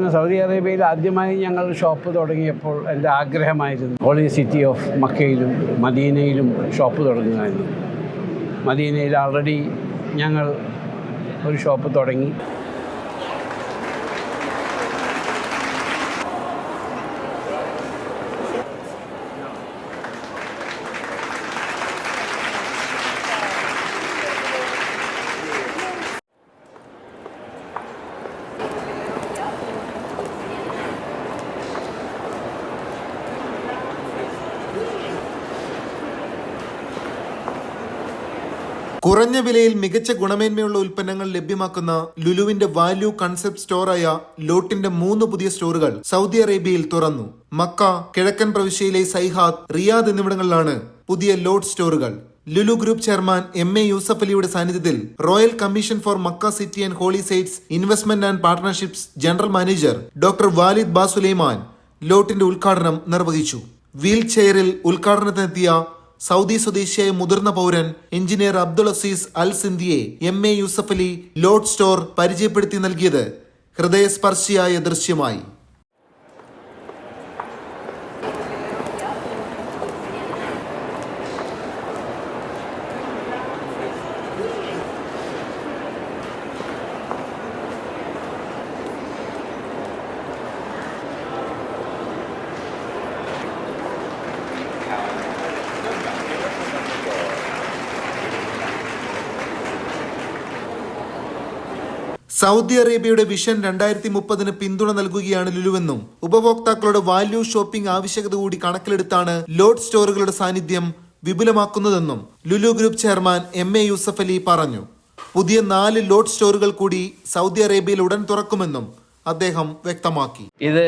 കാരണം സൗദി അറേബ്യയിൽ ആദ്യമായി ഞങ്ങൾ ഷോപ്പ് തുടങ്ങിയപ്പോൾ എൻ്റെ ആഗ്രഹമായിരുന്നു ഹോളി സിറ്റി ഓഫ് മക്കയിലും മദീനയിലും ഷോപ്പ് തുടങ്ങുകയായിരുന്നു. മദീനയിൽ ആൾറെഡി ഞങ്ങൾ ഒരു ഷോപ്പ് തുടങ്ങി. കുറഞ്ഞ വിലയിൽ മികച്ച ഗുണമേന്മയുള്ള ഉൽപ്പന്നങ്ങൾ ലഭ്യമാക്കുന്ന ലുലുവിന്റെ വാല്യൂ കൺസെപ്റ്റ് സ്റ്റോറായ ലോട്ടിന്റെ 3 പുതിയ സ്റ്റോറുകൾ സൗദി അറേബ്യയിൽ തുറന്നു. മക്ക, കിഴക്കൻ പ്രവിശ്യയിലെ സൈഹാത്ത്, റിയാദ് എന്നിവിടങ്ങളിലാണ് പുതിയ ലോട്ട് സ്റ്റോറുകൾ. Lulu group chairman MA Yusuf അലിയുടെ സാന്നിധ്യത്തിൽ royal commission for Makkah city and holy sites investment and partnerships general manager doctor Walid Basulaiman ലോട്ടിന്റെ ഉദ്ഘാടനം നിർവഹിച്ചു. വീൽ ചെയറിൽ ഉദ്ഘാടനത്തിനെത്തിയ സൗദി സ്വദേശിയായ മുതിർന്ന പൗരൻ എഞ്ചിനീയർ അബ്ദുൾ അസീസ് അൽ സിന്ധിയെ MA Yusuf Ali Lot store പരിചയപ്പെടുത്തി നൽകിയത് ഹൃദയസ്പർശിയായ ദൃശ്യമായി. സൗദി അറേബ്യയുടെ വിഷൻ 2030 പിന്തുണ നൽകുകയാണ് ലുലുവെന്നും ഉപഭോക്താക്കളുടെ വാല്യൂ ഷോപ്പിംഗ് ആവശ്യകത കൂടി കണക്കിലെടുത്താണ് ലോട്ട് സ്റ്റോറുകളുടെ സാന്നിധ്യം വിപുലമാക്കുന്നതെന്നും Lulu group chairman MA Yusuf Ali പറഞ്ഞു. പുതിയ 4 ലോട്ട് സ്റ്റോറുകൾ കൂടി സൗദി അറേബ്യയിൽ ഉടൻ തുറക്കുമെന്നും അദ്ദേഹം വ്യക്തമാക്കി. ഇത്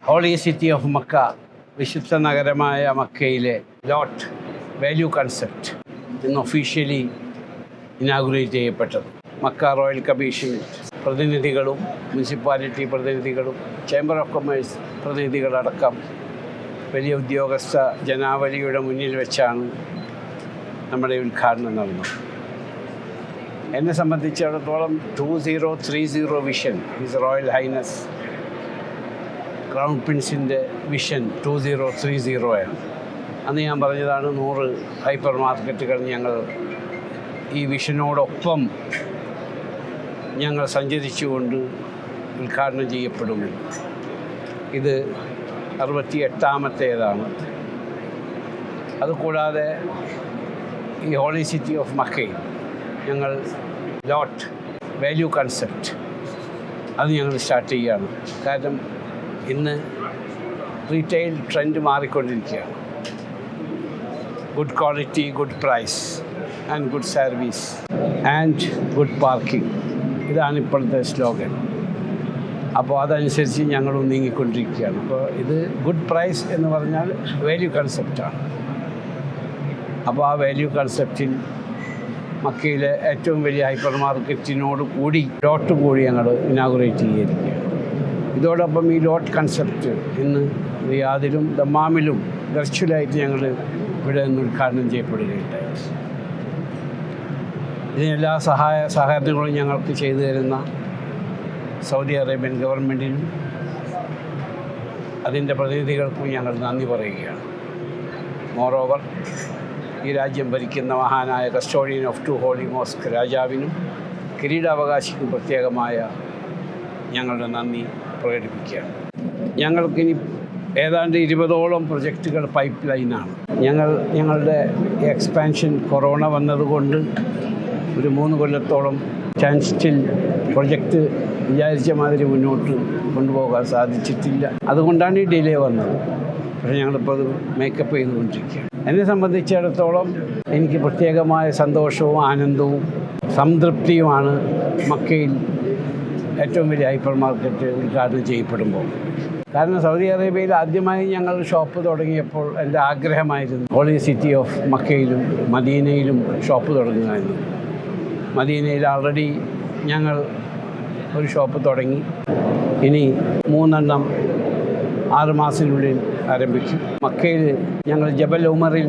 ഹോളി സിറ്റി ഓഫ് മക്ക, വിശുദ്ധ നഗരമായ മക്കയിലെ ലോട്ട് വാല്യൂ കൺസെപ്റ്റ് ഇന്ന് ഒഫീഷ്യലി ഇനാഗുറേറ്റ് ചെയ്യപ്പെട്ടത്. മക്ക റോയൽ കമ്മീഷൻ പ്രതിനിധികളും മുനിസിപ്പാലിറ്റി പ്രതിനിധികളും ചേംബർ ഓഫ് കൊമേഴ്സ് പ്രതിനിധികളടക്കം വലിയ ഉദ്യോഗസ്ഥ ജനാവലിയുടെ മുന്നിൽ വെച്ചാണ് നമ്മുടെ ഉദ്ഘാടനം നടന്നത്. എന്നെ സംബന്ധിച്ചിടത്തോളം 2030 vision his royal highness crown പ്രിൻസിൻ്റെ വിഷൻ 2030 ആണ്. അന്ന് ഞാൻ പറഞ്ഞതാണ് 100 ഹൈപ്പർ മാർക്കറ്റുകൾ ഞങ്ങൾ ഈ വിഷനോടൊപ്പം ഞങ്ങൾ സഞ്ചരിച്ചുകൊണ്ട് ഉദ്ഘാടനം ചെയ്യപ്പെടുമെന്ന്. ഇത് 68ാമത്തേതാണ്. അതുകൂടാതെ ഈ ഹോളി സിറ്റി ഓഫ് മക്കയിൽ ഞങ്ങൾ ലോട്ട് വാല്യൂ കൺസെപ്റ്റ് അത് ഞങ്ങൾ സ്റ്റാർട്ട് ചെയ്യുകയാണ്. കാരണം ഇന്ന് റീറ്റെയിൽ ട്രെൻഡ് മാറിക്കൊണ്ടിരിക്കുകയാണ്. Good quality, good price and good service and good parking, ഇതാണ് ഇപ്പോഴത്തെ സ്ലോഗൻ. അപ്പോൾ അതനുസരിച്ച് ഞങ്ങളും നീങ്ങിക്കൊണ്ടിരിക്കുകയാണ്. അപ്പോൾ ഇത് ഗുഡ് പ്രൈസ് എന്ന് പറഞ്ഞാൽ വാല്യൂ കൺസെപ്റ്റാണ്. അപ്പോൾ ആ വാല്യൂ കൺസെപ്റ്റിൽ മക്കയിലെ ഏറ്റവും വലിയ ഹൈപ്പർ മാർക്കറ്റിനോട് കൂടി ലോട്ട് കൂടി ഞങ്ങൾ ഇനാഗുറേറ്റ് ചെയ്തിരിക്കുകയാണ്. ഇതോടൊപ്പം ഈ ലോട്ട് കൺസെപ്റ്റ് ഇന്ന് റിയാദിലും ദമ്മാമിലും വെർച്വലായിട്ട് ഞങ്ങൾ ഇവിടെ നിന്ന് ഉദ്ഘാടനം ചെയ്യപ്പെടുകയുണ്ടായി. ഇതിനെല്ലാ സഹകരണങ്ങളും ഞങ്ങൾക്ക് ചെയ്തു തരുന്ന സൗദി അറേബ്യൻ ഗവൺമെൻറ്റിനും അതിൻ്റെ പ്രതിനിധികൾക്കും ഞങ്ങൾ നന്ദി പറയുകയാണ്. മോറോവർ ഈ രാജ്യം ഭരിക്കുന്ന മഹാനായ കസ്റ്റോഡിയൻ ഓഫ് 2 ഹോളി മോസ്ക് രാജാവിനും കിരീടാവകാശിക്കും പ്രത്യേകമായ ഞങ്ങളുടെ നന്ദി പ്രകടിപ്പിക്കുകയാണ്. ഞങ്ങൾക്കിനി ഏതാണ്ട് 20ഓളം പ്രൊജക്റ്റുകൾ പൈപ്പ് ലൈനാണ്. ഞങ്ങളുടെ എക്സ്പാൻഷൻ കൊറോണ വന്നതുകൊണ്ട് ഒരു 3 കൊല്ലത്തോളം സ്റ്റാൻഡ് പ്രൊജക്റ്റ് വിചാരിച്ച മാതിരി മുന്നോട്ട് കൊണ്ടുപോകാൻ സാധിച്ചിട്ടില്ല. അതുകൊണ്ടാണ് ഈ ഡിലേ വന്നത്. പക്ഷേ ഞങ്ങളിപ്പോൾ അത് മേക്കപ്പ് ചെയ്തുകൊണ്ടിരിക്കുകയാണ്. എന്നെ സംബന്ധിച്ചിടത്തോളം എനിക്ക് പ്രത്യേകമായ സന്തോഷവും ആനന്ദവും സംതൃപ്തിയുമാണ് മക്കയിൽ ഏറ്റവും വലിയ ഹൈപ്പർ മാർക്കറ്റ് ഉദ്ഘാടനം ചെയ്യപ്പെടുമ്പോൾ. കാരണം സൗദി അറേബ്യയിൽ ആദ്യമായി ഞങ്ങൾ ഷോപ്പ് തുടങ്ങിയപ്പോൾ എൻ്റെ ആഗ്രഹമായിരുന്നു ഹോളി സിറ്റി ഓഫ് മക്കയിലും മദീനയിലും ഷോപ്പ് തുടങ്ങുകയായിരുന്നു. മദീനയിൽ ആൾറെഡി ഞങ്ങൾ ഒരു ഷോപ്പ് തുടങ്ങി. ഇനി 3 6 മാസത്തിനുള്ളിൽ ആരംഭിക്കും. മക്കയിൽ ഞങ്ങൾ ജബൽ ഉമറിൽ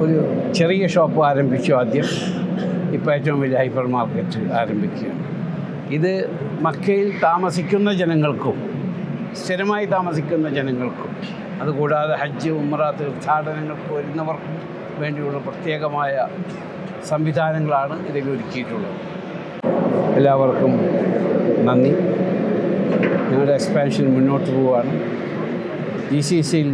ഒരു ചെറിയ ഷോപ്പ് ആരംഭിച്ചു ആദ്യം. ഇപ്പോൾ ഏറ്റവും വലിയ ഹൈപ്പർ മാർക്കറ്റ് ആരംഭിക്കുകയാണ്. ഇത് മക്കയിൽ താമസിക്കുന്ന ജനങ്ങൾക്കും സ്ഥിരമായി താമസിക്കുന്ന ജനങ്ങൾക്കും അതുകൂടാതെ ഹജ്ജ് ഉംറ തീർത്ഥാടനങ്ങൾക്ക് വരുന്നവർക്കും വേണ്ടിയുള്ള പ്രത്യേകമായ സംവിധാനങ്ങളാണ് ഇതിൽ ഒരുക്കിയിട്ടുള്ളത്. എല്ലാവർക്കും നന്ദി. ഞങ്ങളുടെ എക്സ്പാൻഷൻ മുന്നോട്ട് പോവുകയാണ്. GCCയിൽ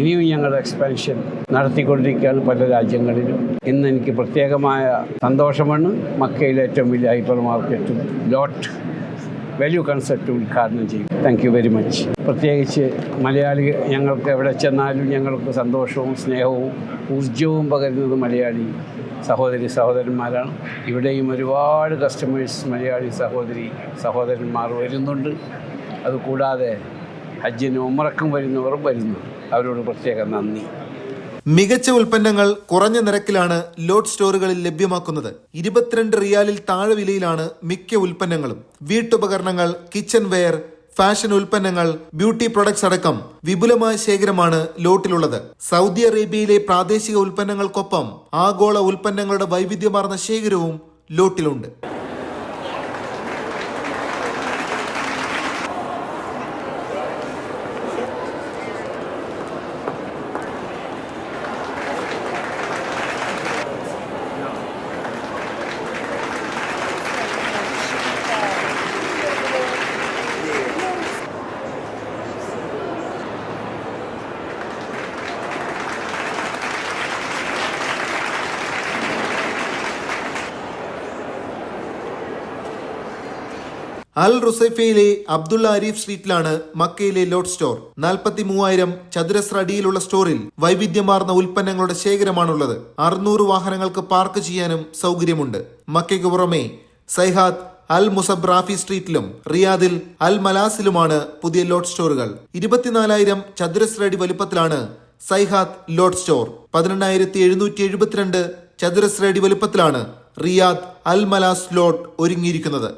ഇനിയും ഞങ്ങളുടെ എക്സ്പാൻഷൻ നടത്തിക്കൊണ്ടിരിക്കുകയാണ് പല രാജ്യങ്ങളിലും. ഇന്ന് എനിക്ക് പ്രത്യേകമായ സന്തോഷമാണ് മക്കയിലെ ഏറ്റവും വലിയ ഹൈപ്പർ മാർക്കറ്റും ലോട്ട് വാല്യൂ കൺസെപ്റ്റ് ഉദ്ഘാടനം ചെയ്യും. Thank you very much. പ്രത്യേകിച്ച് മലയാളി ഞങ്ങൾക്ക് എവിടെ ചെന്നാലും ഞങ്ങൾക്ക് സന്തോഷവും സ്നേഹവും ഊർജ്ജവും പകരുന്നത് മലയാളി സഹോദരന്മാരാണ്. ഇവിടെയും ഒരുപാട് കസ്റ്റമേഴ്സ് മലയാളി സഹോദരന്മാർ വരുന്നുണ്ട്. അതുകൂടാതെ ഹജ്ജിനും ഉംറയ്ക്കും വരുന്നവർ വരുന്നു. അവരോട് പ്രത്യേകം നന്ദി. മികച്ച ഉൽപ്പന്നങ്ങൾ കുറഞ്ഞ നിരക്കിലാണ് ലോട്ട് സ്റ്റോറുകളിൽ ലഭ്യമാക്കുന്നത്. 22 റിയാലിൽ താഴെ വിലയിലാണ് മിക്ക ഉൽപ്പന്നങ്ങളും. വീട്ടുപകരണങ്ങൾ, കിച്ചൺ വെയർ, ഫാഷൻ ഉൽപ്പന്നങ്ങൾ, ബ്യൂട്ടി പ്രൊഡക്ട്സ് അടക്കം വിപുലമായ ശേഖരമാണ് ലോട്ടിലുള്ളത്. സൗദി അറേബ്യയിലെ പ്രാദേശിക ഉൽപ്പന്നങ്ങൾക്കൊപ്പം ആഗോള ഉൽപ്പന്നങ്ങളുടെ വൈവിധ്യമാർന്ന ശേഖരവും ലോട്ടിലുണ്ട്. അൽ റുസൈഫയിലെ അബ്ദുള്ള അരീഫ് സ്ട്രീറ്റിലാണ് മക്കയിലെ ലോട്ട് സ്റ്റോർ. 43,000 ചതുരശ്ര അടിയിലുള്ള സ്റ്റോറിൽ വൈവിധ്യമാർന്ന ഉൽപ്പന്നങ്ങളുടെ ശേഖരമാണുള്ളത്. 600 വാഹനങ്ങൾക്ക് പാർക്ക് ചെയ്യാനും സൗകര്യമുണ്ട്. മക്കയ്ക്ക് പുറമെ സൈഹാത്ത്, അൽ മുസബ് റാഫി സ്ട്രീറ്റിലും റിയാദിൽ അൽ മലാസിലുമാണ് പുതിയ ലോട്ട് സ്റ്റോറുകൾ. 24,000 ചതുരശ്ര അടി വലുപ്പത്തിലാണ് സൈഹാത്ത് ലോട്ട് സ്റ്റോർ. 18,772 ചതുരശ്ര അടി വലുപ്പത്തിലാണ് റിയാദ് അൽ മലാസ് ലോട്ട് ഒരുങ്ങിയിരിക്കുന്നത്.